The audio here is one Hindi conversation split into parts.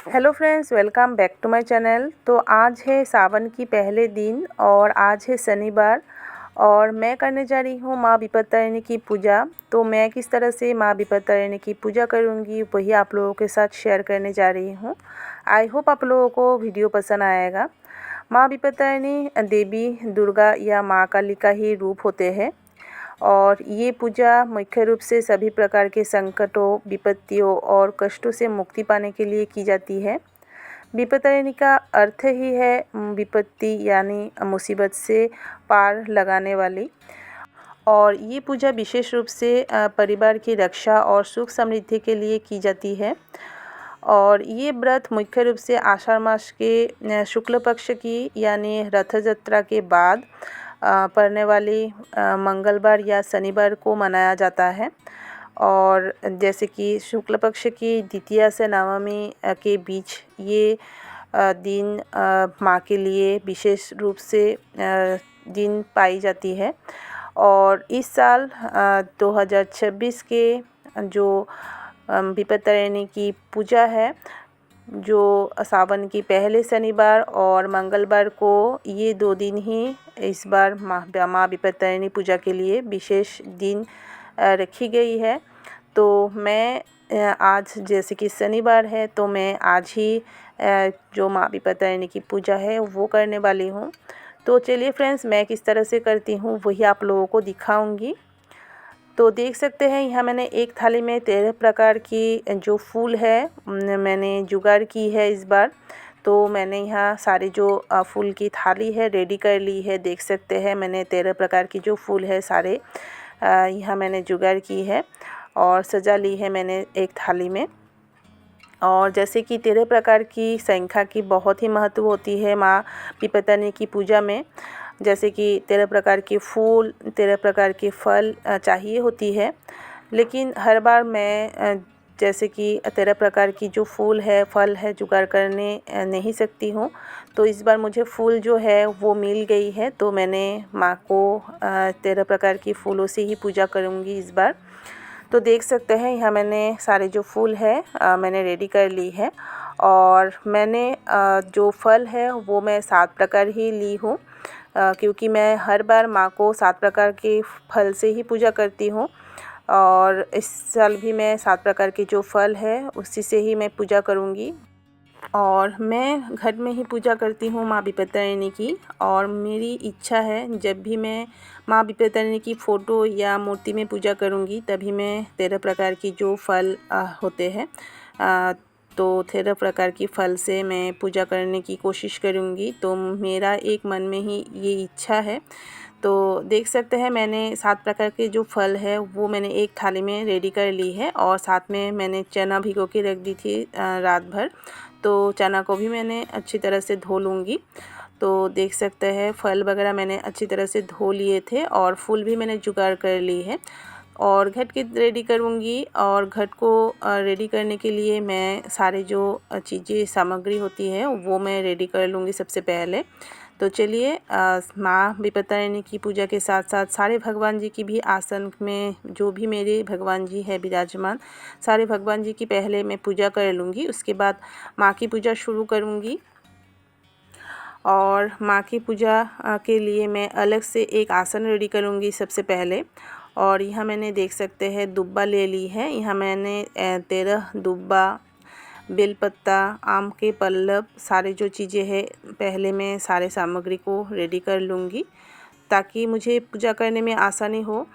Hello friends, welcome back to my channel. तो आज है सावन की पहले दिन और आज है शनिवार और मैं करने जा रही हूँ माँ विपत्तारिणी की पूजा। तो मैं किस तरह से माँ विपत्तारिणी की पूजा करूँगी वही आप लोगों के साथ शेयर करने जा रही हूँ। आई होप आप लोगों को वीडियो पसंद आएगा। माँ विपत्तारिणी देवी दुर्गा या माँ काली का ही रूप होते हैं और ये पूजा मुख्य रूप से सभी प्रकार के संकटों, विपत्तियों और कष्टों से मुक्ति पाने के लिए की जाती है। विपत्तारिणी का अर्थ ही है विपत्ति यानी मुसीबत से पार लगाने वाली। और ये पूजा विशेष रूप से परिवार की रक्षा और सुख समृद्धि के लिए की जाती है। और ये व्रत मुख्य रूप से आषाढ़ मास के शुक्ल पक्ष की यानी रथ यात्रा के बाद पड़ने वाली मंगलवार या शनिवार को मनाया जाता है। और जैसे कि शुक्ल पक्ष की द्वितीया से नवमी के बीच ये दिन माँ के लिए विशेष रूप से दिन पाई जाती है। और इस साल 2026 के जो विपत्तारिणी की पूजा है, जो सावन की पहले शनिवार और मंगलवार को, ये 2 दिन ही इस बार माँ विपत्तारिणी पूजा के लिए विशेष दिन रखी गई है। तो मैं आज जैसे कि शनिवार है तो मैं आज ही जो माँ विपत्तारिणी की पूजा है वो करने वाली हूँ। तो चलिए फ्रेंड्स, मैं किस तरह से करती हूँ वही आप लोगों को दिखाऊंगी। तो देख सकते हैं यहाँ मैंने एक थाली में 13 प्रकार की जो फूल है मैंने जुगाड़ की है इस बार। तो मैंने यहाँ सारे जो फूल की थाली है रेडी कर ली है। देख सकते हैं मैंने 13 प्रकार की जो फूल है सारे यहाँ मैंने जुगाड़ की है और सजा ली है मैंने एक थाली में। और जैसे कि 13 प्रकार की संख्या की बहुत ही महत्व होती है माँ विपत्तारिणी की पूजा में। जैसे कि 13 प्रकार के फूल, 13 प्रकार के फल चाहिए होती है। लेकिन हर बार मैं जैसे कि 13 प्रकार की जो फूल है, फल है जुगाड़ करने नहीं सकती हूँ। तो इस बार मुझे फूल जो है वो मिल गई है। तो मैंने माँ को 13 प्रकार की फूलों से ही पूजा करूँगी इस बार। तो देख सकते हैं यहाँ मैंने सारे जो फूल है मैंने रेडी कर ली है। और मैंने जो फल है वो मैं 7 प्रकार ही ली हूँ, क्योंकि मैं हर बार माँ को 7 प्रकार के फल से ही पूजा करती हूँ। और इस साल भी मैं 7 प्रकार के जो फल है उसी से ही मैं पूजा करूँगी। और मैं घर में ही पूजा करती हूँ माँ विपत्तारिणी की। और मेरी इच्छा है जब भी मैं माँ विपत्तारिणी की फ़ोटो या मूर्ति में पूजा करूँगी तभी मैं 13 प्रकार की जो फल होते हैं तो 13 प्रकार की फल से मैं पूजा करने की कोशिश करूँगी। तो मेरा एक मन में ही ये इच्छा है। तो देख सकते हैं मैंने 7 प्रकार के जो फल है वो मैंने एक थाली में रेडी कर ली है। और साथ में मैंने चना भिगो के रख दी थी रात भर। तो चना को भी मैंने अच्छी तरह से धो लूँगी। तो देख सकते हैं फल वगैरह मैंने अच्छी तरह से धो लिए थे और फूल भी मैंने जुगाड़ कर ली है। और घट की रेडी करूँगी। और घट को रेडी करने के लिए मैं सारे जो चीज़ें सामग्री होती है वो मैं रेडी कर लूँगी सबसे पहले। तो चलिए माँ विपत्तारिणी की पूजा के साथ साथ सारे भगवान जी की भी आसन में जो भी मेरे भगवान जी है विराजमान, सारे भगवान जी की पहले मैं पूजा कर लूँगी। उसके बाद माँ की पूजा शुरू करूँगी। और माँ की पूजा के लिए मैं अलग से एक आसन रेडी करूँगी सबसे पहले। और यहाँ मैंने देख सकते हैं दुब्बा ले ली है। यहाँ मैंने 13 दुब्बा, बेलपत्ता, आम के पल्लव, सारे जो चीज़ें हैं पहले मैं सारे सामग्री को रेडी कर लूँगी ताकि मुझे पूजा करने में आसानी हो।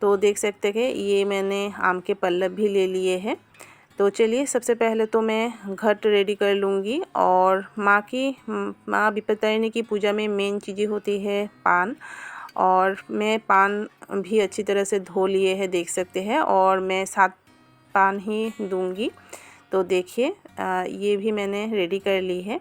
तो देख सकते हैं ये मैंने आम के पल्लव भी ले लिए हैं। तो चलिए सबसे पहले तो मैं घट रेडी कर लूँगी। और माँ विपत्तारिणी की पूजा में मेन चीज़ें होती है पान। और मैं पान भी अच्छी तरह से धो लिए हैं देख सकते हैं। और मैं 7 पान ही दूँगी। तो देखिए ये भी मैंने रेडी कर ली है।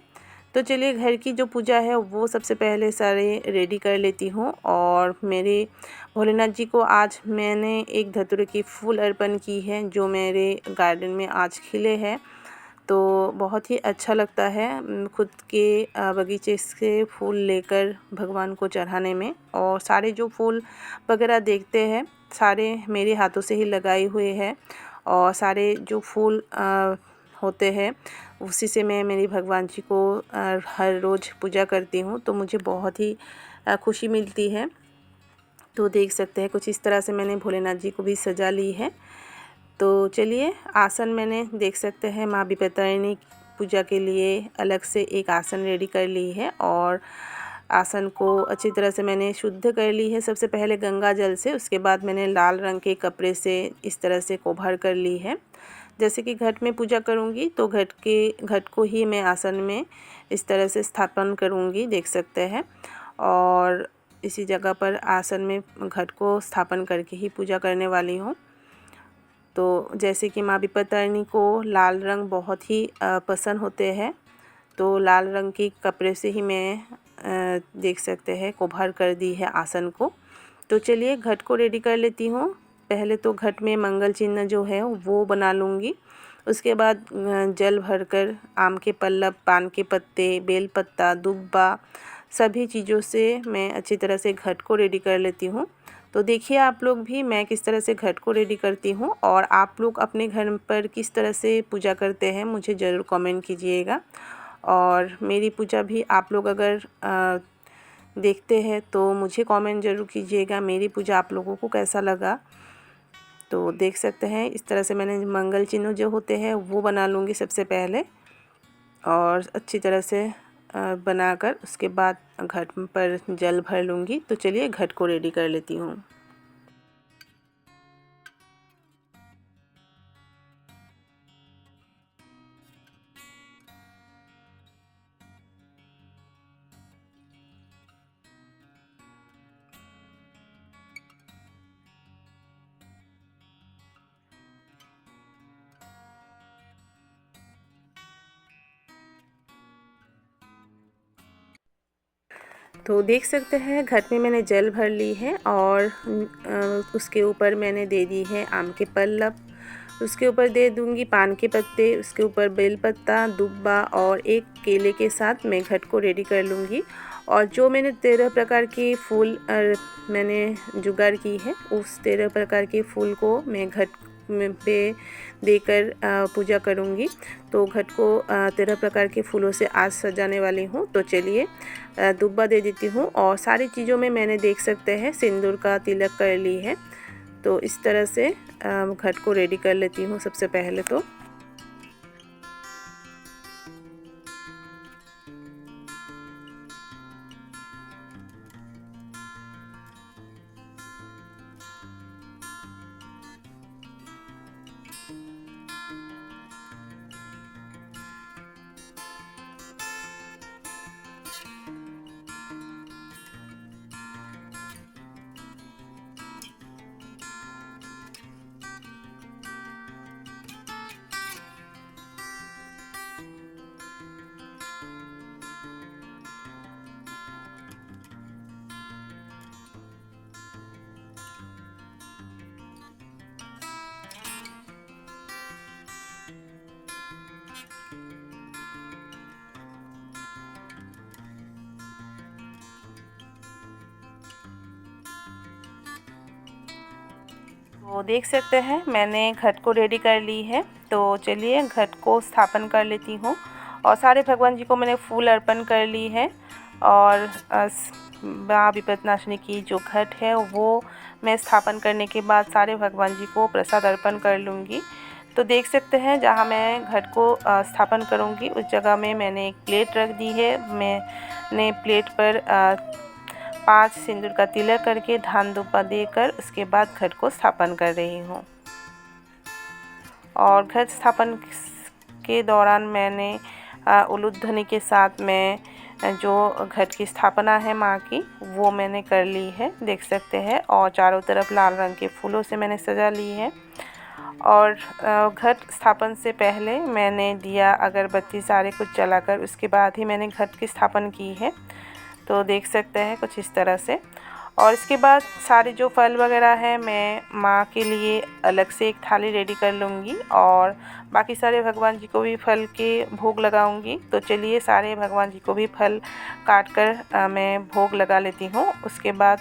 तो चलिए घर की जो पूजा है वो सबसे पहले सारे रेडी कर लेती हूँ। और मेरे भोलेनाथ जी को आज मैंने एक धतूरे की फूल अर्पण की है जो मेरे गार्डन में आज खिले हैं। तो बहुत ही अच्छा लगता है खुद के बगीचे से फूल लेकर भगवान को चढ़ाने में। और सारे जो फूल वगैरह देखते हैं सारे मेरे हाथों से ही लगाए हुए हैं। और सारे जो फूल होते हैं उसी से मैं मेरी भगवान जी को हर रोज़ पूजा करती हूँ, तो मुझे बहुत ही खुशी मिलती है। तो देख सकते हैं कुछ इस तरह से मैंने भोलेनाथ जी को भी सजा ली है। तो चलिए आसन मैंने देख सकते हैं माँ विपत्तारिणी पूजा के लिए अलग से एक आसन रेडी कर ली है और आसन को अच्छी तरह से मैंने शुद्ध कर ली है। सबसे पहले गंगा जल से, उसके बाद मैंने लाल रंग के कपड़े से इस तरह से कोभर कर ली है। जैसे कि घट में पूजा करूँगी तो घट को ही मैं आसन में इस तरह से स्थापन करूँगी, देख सकते हैं। और इसी जगह पर आसन में घट को स्थापन करके ही पूजा करने वाली हूँ। तो जैसे कि माँ विपत्तारिणी को लाल रंग बहुत ही पसंद होते हैं, तो लाल रंग के कपड़े से ही मैं देख सकते हैं कोभर कर दी है आसन को। तो चलिए घट को रेडी कर लेती हूँ। पहले तो घट में मंगल चिन्ह जो है वो बना लूँगी। उसके बाद जल भरकर आम के पल्लव, पान के पत्ते, बेल पत्ता, दुब्बा सभी चीज़ों से मैं अच्छी तरह से घट को रेडी कर लेती हूँ। तो देखिए आप लोग भी मैं किस तरह से घट को रेडी करती हूँ और आप लोग अपने घर पर किस तरह से पूजा करते हैं मुझे ज़रूर कमेंट कीजिएगा। और मेरी पूजा भी आप लोग अगर देखते हैं तो मुझे कमेंट ज़रूर कीजिएगा मेरी पूजा आप लोगों को कैसा लगा। तो देख सकते हैं इस तरह से मैंने मंगल चिन्ह जो होते हैं वो बना लूँगी सबसे पहले और अच्छी तरह से बनाकर उसके बाद घट पर जल भर लूँगी। तो चलिए घट को रेडी कर लेती हूँ। तो देख सकते हैं घट में मैंने जल भर ली है और उसके ऊपर मैंने दे दी है आम के पल्लव, उसके ऊपर दे दूंगी पान के पत्ते, उसके ऊपर बेल पत्ता, दुब्बा और एक केले के साथ मैं घट को रेडी कर लूँगी। और जो मैंने 13 प्रकार के फूल मैंने जुगाड़ की है उस 13 प्रकार के फूल को मैं घट पे देकर पूजा करूँगी। तो घट को 13 प्रकार के फूलों से आज सजाने वाली हूँ। तो चलिए दुब्बा दे देती हूँ और सारी चीज़ों में मैंने देख सकते हैं सिंदूर का तिलक कर ली है। तो इस तरह से घट को रेडी कर लेती हूँ सबसे पहले तो। तो देख सकते हैं मैंने घट को रेडी कर ली है। तो चलिए घट को स्थापन कर लेती हूँ और सारे भगवान जी को मैंने फूल अर्पण कर ली है। और माँ विपत्तिनाशिनी की जो घट है वो मैं स्थापन करने के बाद सारे भगवान जी को प्रसाद अर्पण कर लूँगी। तो देख सकते हैं जहाँ मैं घट को स्थापन करूँगी उस जगह में मैंने एक प्लेट रख दी है। मैंने प्लेट पर 5 सिंदूर का तिलक करके धान दुब्बा देकर उसके बाद घट को स्थापन कर रही हूँ। और घट स्थापन के दौरान मैंने उलूद ध्वनि के साथ मैं जो घट की स्थापना है माँ की वो मैंने कर ली है, देख सकते हैं। और चारों तरफ लाल रंग के फूलों से मैंने सजा ली है। और घट स्थापन से पहले मैंने दिया अगरबत्ती सारे कुछ जलाकर उसके बाद ही मैंने घट की स्थापन की है। तो देख सकते हैं कुछ इस तरह से। और इसके बाद सारे जो फल वगैरह है मैं माँ के लिए अलग से एक थाली रेडी कर लूँगी और बाकी सारे भगवान जी को भी फल के भोग लगाऊंगी। तो चलिए सारे भगवान जी को भी फल काट कर मैं भोग लगा लेती हूँ। उसके बाद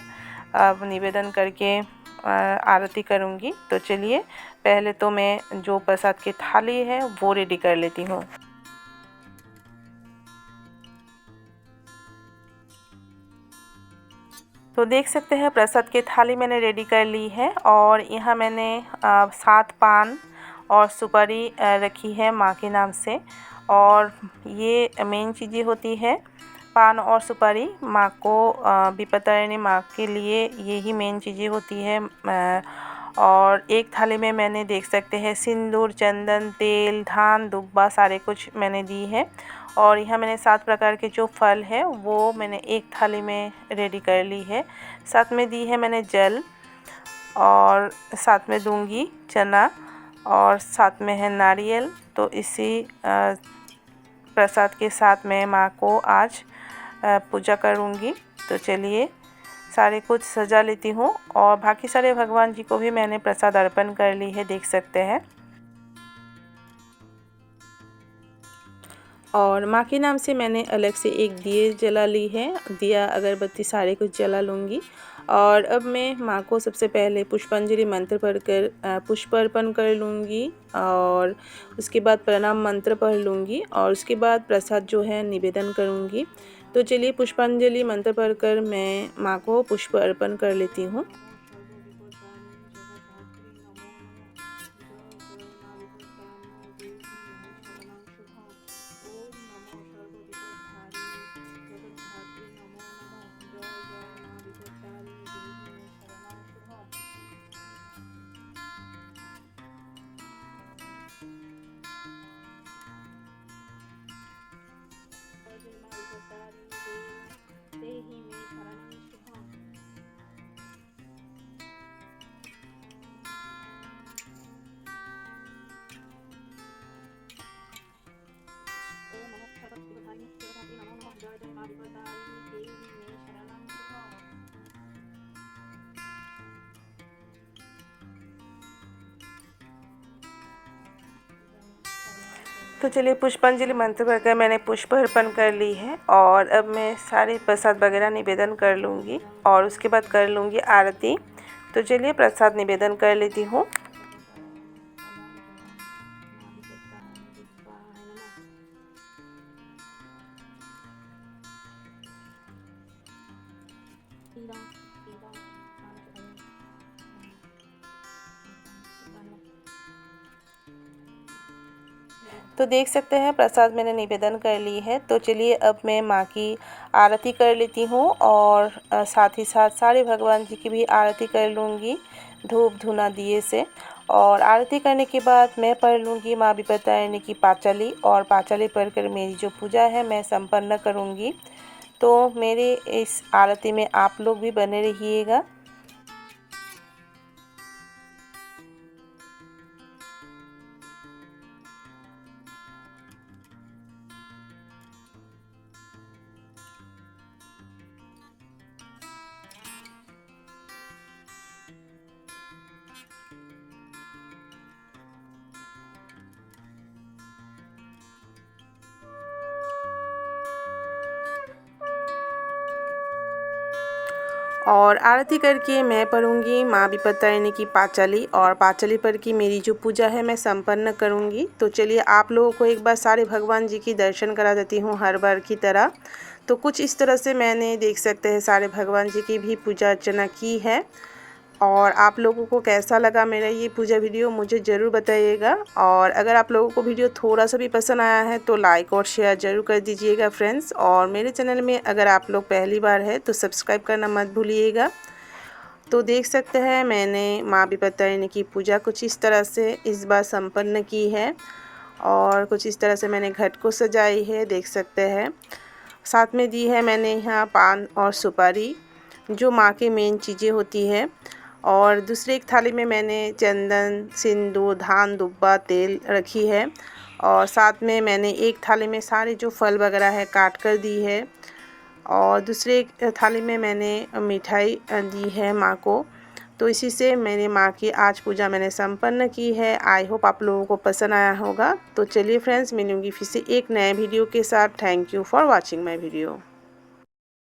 अब निवेदन करके आरती करूँगी। तो चलिए पहले तो मैं जो प्रसाद की थाली है वो रेडी कर लेती हूँ। तो देख सकते हैं प्रसाद की थाली मैंने रेडी कर ली है और यहाँ मैंने 7 पान और सुपारी रखी है माँ के नाम से। और ये मेन चीज़ें होती है, पान और सुपारी माँ को विपत्तारिणी माँ के लिए यही मेन चीज़ें होती है। और एक थाली में मैंने देख सकते हैं सिंदूर, चंदन, तेल, धान, दुब्बा सारे कुछ मैंने दी है। और यहाँ मैंने 7 प्रकार के जो फल है वो मैंने एक थाली में रेडी कर ली है। साथ में दी है मैंने जल और साथ में दूंगी चना और साथ में है नारियल। तो इसी प्रसाद के साथ मैं माँ को आज पूजा करूँगी। तो चलिए सारे कुछ सजा लेती हूँ और बाकी सारे भगवान जी को भी मैंने प्रसाद अर्पण कर ली है, देख सकते हैं। और माँ के नाम से मैंने अलग से एक दिए जला ली है, दिया अगरबत्ती सारे कुछ जला लूँगी। और अब मैं माँ को सबसे पहले पुष्पांजलि मंत्र पढ़कर पुष्प अर्पण कर लूँगी और उसके बाद प्रणाम मंत्र पढ़ लूँगी और उसके बाद प्रसाद जो है निवेदन करूँगी। तो चलिए पुष्पांजलि मंत्र पढ़कर मैं माँ को पुष्प अर्पण कर लेती हूँ। तो चलिए पुष्पांजलि मंत्र पढ़कर मैंने पुष्प अर्पण कर ली है और अब मैं सारे प्रसाद वगैरह निवेदन कर लूँगी और उसके बाद कर लूँगी आरती। तो चलिए प्रसाद निवेदन कर लेती हूँ। तो देख सकते हैं प्रसाद मैंने निवेदन कर ली है। तो चलिए अब मैं माँ की आरती कर लेती हूँ और साथ ही साथ सारे भगवान जी की भी आरती कर लूँगी धूप धुना दिए से। और आरती करने के बाद मैं पढ़ लूँगी माँ विपत्तारिणी की पांचाली और पांचाली पढ़कर मेरी जो पूजा है मैं संपन्न करूँगी। तो मेरे इस आरती में आप लोग भी बने रहिएगा। और आरती करके मैं पढ़ूँगी माँ विपत्तारिणी की पांचाली और पांचाली पढ़ के मेरी जो पूजा है मैं संपन्न करूँगी। तो चलिए आप लोगों को एक बार सारे भगवान जी की दर्शन करा देती हूँ हर बार की तरह। तो कुछ इस तरह से मैंने देख सकते हैं सारे भगवान जी की भी पूजा अर्चना की है। और आप लोगों को कैसा लगा मेरा ये पूजा वीडियो मुझे ज़रूर बताइएगा। और अगर आप लोगों को वीडियो थोड़ा सा भी पसंद आया है तो लाइक और शेयर ज़रूर कर दीजिएगा फ्रेंड्स। और मेरे चैनल में अगर आप लोग पहली बार है तो सब्सक्राइब करना मत भूलिएगा। तो देख सकते हैं मैंने माँ विपत्तारिणी की पूजा कुछ इस तरह से इस बार संपन्न की है और कुछ इस तरह से मैंने घट को सजाई है, देख सकते हैं। साथ में दी है मैंने यहाँ पान और सुपारी जो माँ की मेन चीज़ें होती है। और दूसरी एक थाली में मैंने चंदन, सिंदूर, धान, दुब्बा, तेल रखी है। और साथ में मैंने एक थाली में सारे जो फल वगैरह है काट कर दी है। और दूसरे एक थाली में मैंने मिठाई दी है माँ को। तो इसी से मेरी माँ की आज पूजा मैंने संपन्न की है। आई होप आप लोगों को पसंद आया होगा। तो चलिए फ्रेंड्स मिलूँगी फिर से एक नए वीडियो के साथ। Thank you for watching my video.